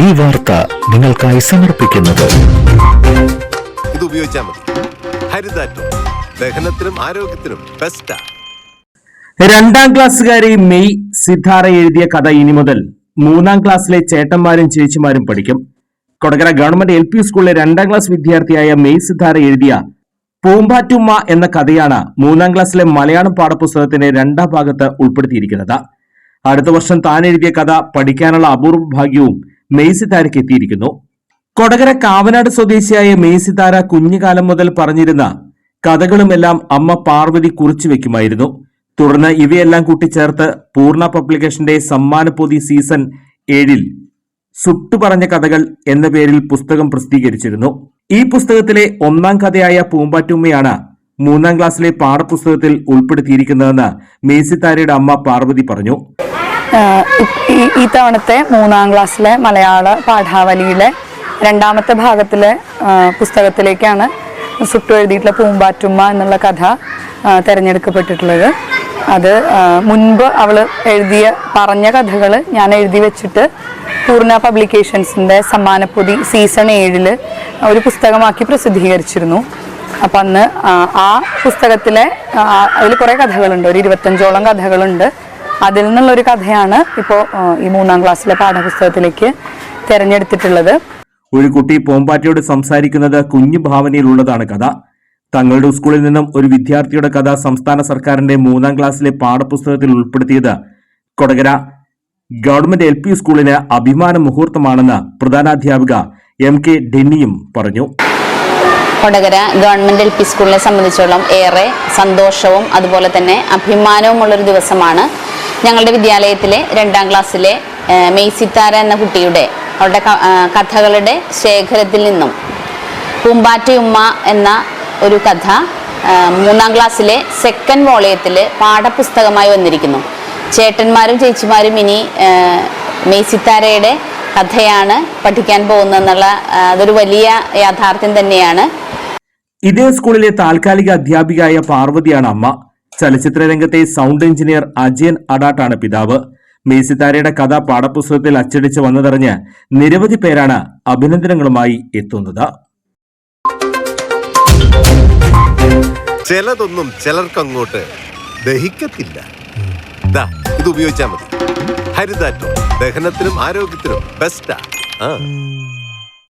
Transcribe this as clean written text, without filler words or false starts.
ഈ വാർത്ത നിങ്ങൾക്കായി സമർപ്പിക്കുന്നത് ഇത് ഉപയോഗിച്ചാൽ മതി. ഹരിതാറ്റം ദഹനത്തിനും ആരോഗ്യത്തിനും ബെസ്റ്റാ. 2ാം ക്ലാസ്സുകാരി മെയ് സിതാര എഴുതിയ കഥ ഇനി മുതൽ 3ാം ക്ലാസ്സിലെ ചേട്ടന്മാരും ചേച്ചിമാരും പഠിക്കും. കൊടകര ഗവൺമെന്റ് LP സ്കൂളിലെ 2ാം ക്ലാസ് വിദ്യാർത്ഥിയായ മെയ് സിതാര എഴുതിയ പൂമ്പാറ്റുമ്മ എന്ന കഥയാണ് 3ാം ക്ലാസ്സിലെ മലയാളം പാഠപുസ്തകത്തിന്റെ 2ാം ഭാഗത്ത് ഉൾപ്പെടുത്തിയിരിക്കുന്നത്. അടുത്ത വർഷം താൻ എഴുതിയ കഥ പഠിക്കാനുള്ള അപൂർവ ഭാഗ്യവും മെയ് സിതാരയ്ക്ക് എത്തിയിരിക്കുന്നു. കൊടകര കാവനാട് സ്വദേശിയായ മെയ് സിതാര കുഞ്ഞുകാലം മുതൽ പറഞ്ഞിരുന്ന കഥകളുമെല്ലാം അമ്മ പാർവതി കുറിച്ചു വെക്കുമായിരുന്നു. തുടർന്ന് ഇവയെല്ലാം കൂട്ടിച്ചേർത്ത് പൂർണ്ണ പബ്ലിക്കേഷന്റെ സമ്മാനപ്പൊതി സീസൺ 7 സുട്ടുപറഞ്ഞ കഥകൾ എന്ന പേരിൽ പുസ്തകം പ്രസിദ്ധീകരിച്ചിരുന്നു. ഈ പുസ്തകത്തിലെ 1ാം കഥയായ പൂമ്പാറ്റുമ്മയാണ് 3ാം ക്ലാസ്സിലെ പാഠപുസ്തകത്തിൽ ഉൾപ്പെടുത്തിയിരിക്കുന്നതെന്ന് മെയ് സിതാരയുടെ അമ്മ പാർവതി പറഞ്ഞു. ഈ തവണത്തെ 3ാം ക്ലാസ്സിലെ മലയാള പാഠാവലിയിലെ 2ാമത്തെ ഭാഗത്തിലെ പുസ്തകത്തിലേക്കാണ് സുട്ടു എഴുതിയിട്ടുള്ള പൂമ്പാറ്റുമ്മ എന്നുള്ള കഥ തിരഞ്ഞെടുക്കപ്പെട്ടിട്ടുള്ളത്. അത് മുൻപ് അവൾ പറഞ്ഞ കഥകൾ ഞാൻ എഴുതി വെച്ചിട്ട് പൂർണ്ണ പബ്ലിക്കേഷൻസിൻ്റെ സമ്മാനപ്പൊതി സീസൺ 7 ഒരു പുസ്തകമാക്കി പ്രസിദ്ധീകരിച്ചിരുന്നു. അപ്പം അന്ന് ആ പുസ്തകത്തിലെ അതിൽ കുറേ കഥകളുണ്ട്, ഒരു 25ഓളം കഥകളുണ്ട്. അതിൽ നിന്നുള്ളൊരു കഥയാണ് ഇപ്പോൾ ഈ 3ാം ക്ലാസ്സിലെ പാഠപുസ്തകത്തിലേക്ക് തിരഞ്ഞെടുത്തിട്ടുള്ളത്. ഒരു കുട്ടി പൂമ്പാറ്റയോട് സംസാരിക്കുന്നത് കുഞ്ഞു ഭാവനയിലുള്ളതാണ് കഥ. തങ്ങളുടെ സ്കൂളിൽ നിന്നും ഒരു വിദ്യാർത്ഥിയുടെ കഥ സംസ്ഥാന സർക്കാരിന്റെ 3ാം ക്ലാസ്സിലെ പാഠപുസ്തകത്തിൽ ഉൾപ്പെടുത്തിയത് കൊടകര ഗവൺമെന്റ് LP സ്കൂളിന് അഭിമാന മുഹൂർത്തമാണെന്ന് പ്രധാനാധ്യാപിക MK ഡെന്നിയും പറഞ്ഞു. കൊടകര ഗവൺമെന്റ് LP സ്കൂളിനെ സംബന്ധിച്ചോളം ഏറെ സന്തോഷവും അതുപോലെ തന്നെ അഭിമാനവുമുള്ളൊരു ദിവസമാണ്. ഞങ്ങളുടെ വിദ്യാലയത്തിലെ 2ാം ക്ലാസ്സിലെ മെയ് സിതാര എന്ന കുട്ടിയുടെ അവരുടെ കഥകളുടെ ശേഖരത്തിൽ നിന്നും പൂമ്പാറ്റയുമ്മ എന്ന ഒരു കഥ 3ാം ക്ലാസ്സിലെ 2nd വോളിയത്തിൽ പാഠപുസ്തകമായി വന്നിരിക്കുന്നു. ചേട്ടന്മാരും ചേച്ചിമാരും ഇനി മെയ് സിതാരയുടെ കഥയാണ് പഠിക്കാൻ പോകുന്നതെന്നുള്ള അതൊരു വലിയ യാഥാർത്ഥ്യം തന്നെയാണ്. ഇതേ സ്കൂളിലെ താൽക്കാലിക അധ്യാപികയായ പാർവതിയാണ് അമ്മ. ചലച്ചിത്ര രംഗത്തെ സൗണ്ട് എഞ്ചിനീയർ അജയൻ അഡാട്ടാണ് പിതാവ്. മെയ് സിതാരയുടെ കഥ പാഠപുസ്തകത്തിൽ അച്ചടിച്ച് വന്നതറിഞ്ഞ് നിരവധി പേരാണ് അഭിനന്ദനങ്ങളുമായി എത്തുന്നത്. ചിലതൊന്നും ചിലർക്കങ്ങോട്ട് ദഹിക്കത്തില്ല. ഇത് ഉപയോഗിച്ചാൽ മതി. ഹരിതാറ്റം ദഹനത്തിനും ആരോഗ്യത്തിനും ബെസ്റ്റാ.